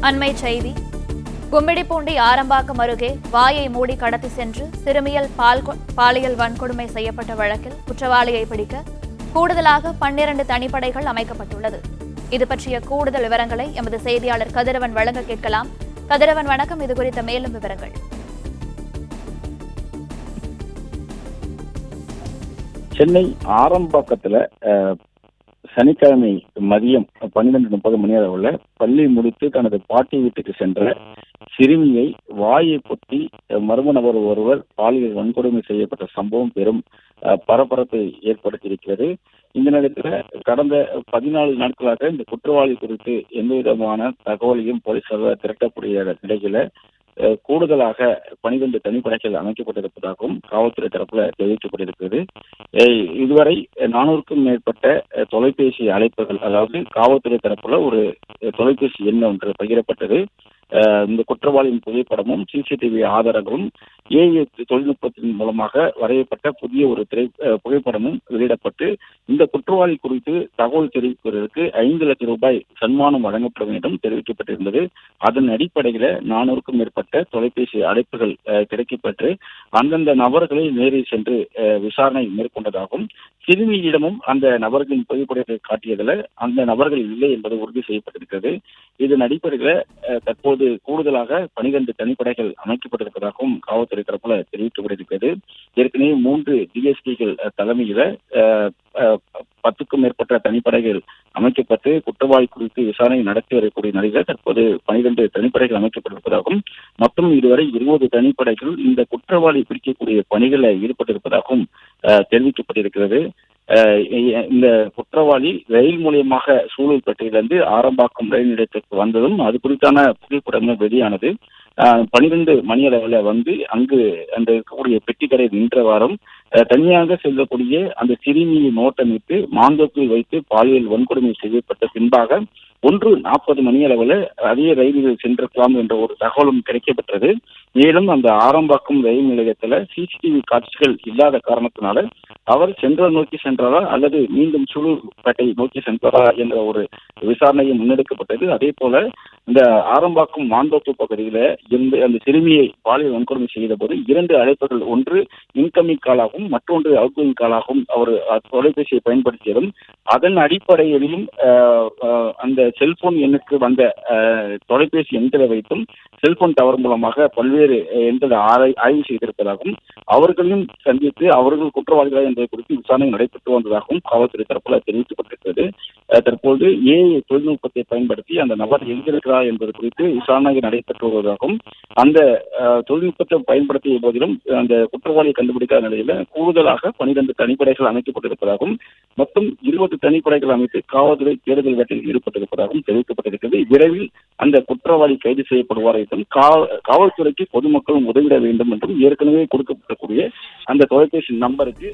அண்மை செய்தி. கும்மிடிப்பூண்டி ஆரம்பாக்கம் அருகே வாயை மூடி கடத்தி சென்று சிறுமியல் பாலியல் வன்கொடுமை செய்யப்பட்ட வழக்கில் குற்றவாளியை பிடிக்க கூடுதலாக 12 தனிப்படைகள் அமைக்கப்பட்டுள்ளது. இது பற்றிய கூடுதல் விவரங்களை எமது செய்தியாளர் கதிரவன் வழங்க கேட்கலாம். கதிரவன், வணக்கம். இது குறித்த மேலும் விவரங்கள். சென்னை ஆரம்பாக்கத்துல சனிக்கிழமை மதியம் 12:30 மணி அளவுல பள்ளி முடித்து தனது பாட்டி வீட்டுக்கு சென்ற சிறுமியை வாயை பொத்தி மர்ம நபர் ஒருவர் பாலியல் வன்கொடுமை செய்யப்பட்ட சம்பவம் பெரும் பரபரப்பை ஏற்படுத்தியிருக்கிறது. இந்த நேரத்தில் கடந்த 14 நாட்களாக இந்த குற்றவாளி குறித்து எந்த விதமான தகவலையும் போலீசார் திரட்டக்கூடிய நிலையில கூடுதலாக 12 தனிப்படைகள் அமைக்கப்பட்டிருப்பதாகவும் காவல்துறை தரப்புல தெரிவிக்கப்பட்டிருக்கிறது. இதுவரை 400க்கும் மேற்பட்ட தொலைபேசி அழைப்புகள், அதாவது காவல்துறை தரப்புல ஒரு தொலைபேசி எண் ஒன்று பகிரப்பட்டது. இந்த குற்றவாளியின் புகைப்படமும் சிசிடிவி ஆதாரங்களும் ஏஐ தொழில்நுட்பத்தின் மூலமாக வரையப்பட்ட புதிய ஒரு புகைப்படமும் வெளியிடப்பட்டு இந்த குற்றவாளி குறித்து தகவல் தெரிவிப்பதற்கு 5 லட்சம் ரூபாய் சன்மானம் வழங்கப்படும் என்றும் தெரிவிக்கப்பட்டிருந்தது. அதன் அடிப்படையில் 400க்கும் மேற்பட்ட தொலைபேசி அழைப்புகள் கிடைக்கப்பெற்று அந்தந்த நபர்களை நேரில் சென்று விசாரணை மேற்கொண்டதாகவும் சிறுமியிடமும் அந்த நபர்களின் புகைப்படத்தை காட்டியதில் அந்த நபர்கள் இல்லை என்பது உறுதி செய்யப்பட்டிருக்கிறது. இதன் அடிப்படையில் தற்போது கூடுதலாக 12 தனிப்படைகள் அமைக்கப்பட்டிருப்பதாகவும் காவல்துறை தரப்புல தெரிவிக்கப்பட்டிருக்கிறது. ஏற்கனவே 3 டிஎஸ்பிகள் தலைமையில 10க்கும் மேற்பட்ட தனிப்படைகள் அமைக்கப்பட்டு குற்றவாளி குறித்து விசாரணை நடத்தி வரக்கூடிய நிலையில தற்போது 12 தனிப்படைகள் அமைக்கப்பட்டிருப்பதாகவும் மொத்தம் இதுவரை 20 தனிப்படைகள் இந்த குற்றவாளி பிடிக்கக்கூடிய பணிகளில் ஈடுபட்டிருப்பதாகவும் தெரிவிக்கப்பட்டிருக்கிறது. இந்த குற்றவாளி ரயில் மூலியமாக சூலூர்பேட்டையிலிருந்து ஆரம்பாக்கம் ரயில் நிலையத்திற்கு வந்ததும் அது குறித்தான புகைப்படங்கள் வெளியானது. 12 மணி அளவில் வந்து அங்கு அந்த இருக்கக்கூடிய பெட்டிக்கடை நின்றவாறும் தனியாக செல்லக்கூடிய அந்த சிறுமியை நோட்டமிட்டு மாந்தோப்பில் வைத்து பாலியல் வன்கொடுமை செய்யப்பட்ட பின்பாக 1:40 மணி அளவில் அதே ரயில்கள் சென்றிருக்கலாம் என்ற ஒரு தகவலும் கிடைக்கப்பெற்றது. மேலும் அந்த ஆரம்பாக்கம் ரயில் நிலையத்தில் சிசிடிவி காட்சிகள் இல்லாத காரணத்தினால அவர் சென்ட்ரல் நோக்கி சென்றாரா அல்லது மீண்டும் சூலூர்பேட்டை நோக்கி சென்றாரா என்ற ஒரு விசாரணையும் முன்னெடுக்கப்பட்டது. அதே போல இந்த ஆரம்பாக்கம் மாந்தோப்பு பகுதியில இருந்து அந்த சிறுமியை பாலியல் வன்கொடுமை செய்த போது 2 அழைப்புகள், ஒன்று இன்கமிங் காலாகவும் மற்றொன்று அவுட்கோயிங் காலாகவும் அவர் தொலைபேசியை பயன்படுத்தியதும் அதன் அடிப்படையிலும் அந்த செல்போன் எண்ணுக்கு வந்த தொலைபேசி எண்களை வைத்தும் செல்போன் டவர் மூலமாக பல்வேறு எண்களை ஆய்வு செய்திருப்பதாகவும் அவர்களையும் சந்தித்து அவர்கள் குற்றவாளிகளா என்பதை குறித்து விசாரணை நடைபெற்று வந்ததாகவும் காவல்துறை தரப்புல தெரிவிக்கப்பட்டிருக்கிறது. தற்போது ஏஐ தொழில்நுட்பத்தை பயன்படுத்தி அந்த நபர் எங்கிருக்கிறார் என்பது குறித்து விசாரணை நடைபெற்று வருவதாகவும் அந்த தொழில்நுட்பத்தை பயன்படுத்திய போதிலும் அந்த குற்றவாளியை கண்டுபிடிக்காத நிலையில கூடுதலாக 12 தனிப்படைகள் அமைக்கப்பட்டிருப்பதாகவும் மொத்தம் 20 தனிப்படைகள் அமைத்து காவல்துறை தேடுதல் வேட்டையில் ஈடுபட்டிருப்பதாகவும் தெரிவிக்கப்பட்டிருக்கிறது. விரைவில் அந்த குற்றவாளி கைது செய்யப்படுவார் என்றும் காவல்துறைக்கு பொதுமக்களும் உதவிட வேண்டும் என்றும் ஏற்கனவே கொடுக்கப்படக்கூடிய அந்த தொலைபேசி நம்பருக்கு